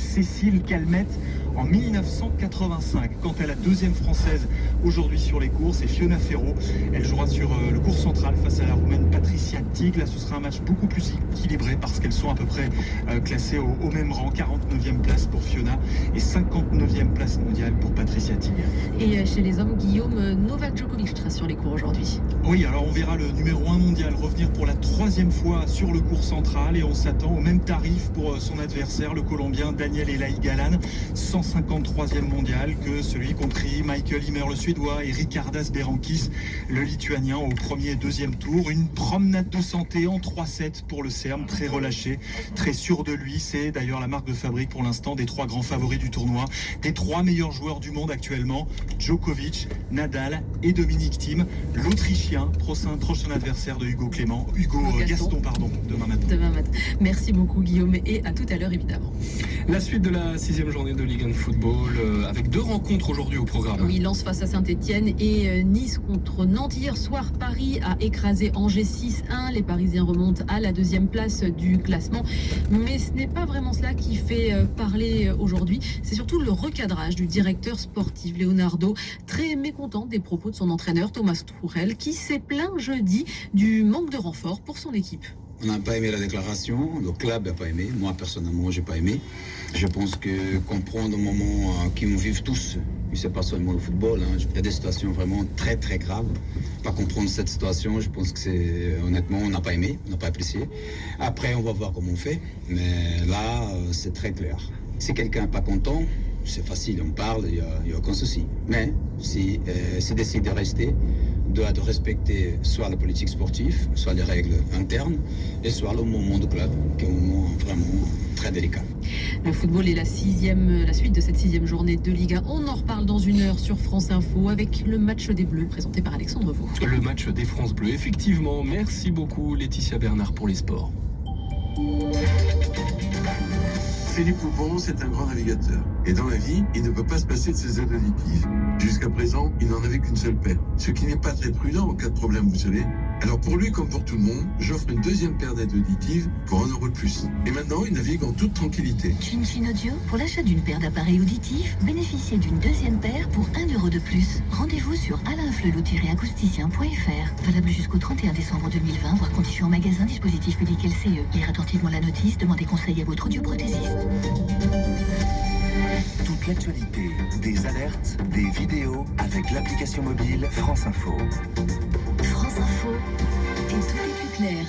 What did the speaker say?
Cécile Calmette en 1985. Quant à la deuxième française aujourd'hui sur les cours, c'est Fiona Ferro. Elle jouera sur le cours central face à la Roumaine Patricia Tig. Là, ce sera un match beaucoup plus équilibré parce qu'elles sont à peu près classées au même rang. 49e place pour Fiona et 59e place mondiale pour Patricia Tig. Et chez les hommes, Guillaume, Novak Djokovic sera sur les cours aujourd'hui. Oui, alors on verra le numéro 1 mondial revenir pour la 3e fois sur le cours central et on s'attend au même tarif pour son adversaire, le Colombien Daniel Elahi Galan, 153e mondial, que celui contre Michael Himmer le Suédois et Ricardas Berankis le Lituanien au premier et deuxième tour. Une promenade de santé en 3-7 pour le Serbe, très relâché, très sûr de lui. C'est d'ailleurs la marque de fabrique pour l'instant des 3 grands favoris du tournoi, des 3 meilleurs joueurs du monde actuellement, Djokovic, Nadal et Dominic Thiem, l'Autrichien, prochain adversaire de Hugo Gaston, demain matin. Merci beaucoup Guillaume et à tout à l'heure évidemment. La suite de la 6e journée de Ligue 1 de football avec 2 rencontres aujourd'hui au programme. Oui, Lens face à Saint-Etienne et Nice contre Nantes. Hier soir, Paris a écrasé Angers 6-1. Les Parisiens remontent à la 2e place du classement. Mais ce n'est pas vraiment cela qui fait parler aujourd'hui. C'est surtout le recadrage du directeur sportif Leonardo, très mécontent des propos de son entraîneur Thomas Tuchel, qui s'est plaint jeudi du manque de renfort pour son équipe. On n'a pas aimé la déclaration, le club n'a pas aimé, moi personnellement j'ai pas aimé. Je pense que comprendre le moment qui nous vivent tous, c'est pas seulement le football, il y a des situations vraiment très très graves. Pas comprendre cette situation, je pense que c'est honnêtement on n'a pas aimé, on n'a pas apprécié. Après on va voir comment on fait, mais là c'est très clair. Si quelqu'un n'est pas content, c'est facile, on parle, il n'y a aucun souci. Mais si décide de rester, doit de respecter soit la politique sportive, soit les règles internes, et soit le moment du club, qui est un moment vraiment très délicat. Le football est la suite de cette 6e journée de Ligue 1. On en reparle dans une heure sur France Info avec le match des Bleus présenté par Alexandre Vaux. Le match des France Bleues, effectivement. Merci beaucoup Laetitia Bernard pour les sports. Philippe Poupon, c'est un grand navigateur. Et dans la vie, il ne peut pas se passer de ses aides auditives. Jusqu'à présent, il n'en avait qu'une seule paire. Ce qui n'est pas très prudent en cas de problème, vous savez. Alors pour lui, comme pour tout le monde, j'offre une 2e paire d'aides auditives pour 1 € de plus. Et maintenant, il navigue en toute tranquillité. Chin Audio, pour l'achat d'une paire d'appareils auditifs, bénéficiez d'une 2e paire pour 1 € de plus. Rendez-vous sur alainflelou-acousticien.fr. Valable jusqu'au 31 décembre 2020, voire conditions en magasin, dispositif public LCE. Lire attentivement la notice, demandez conseil à votre audioprothésiste. Toute l'actualité, des alertes, des vidéos avec l'application mobile France Info. France Info, et tout est plus clair.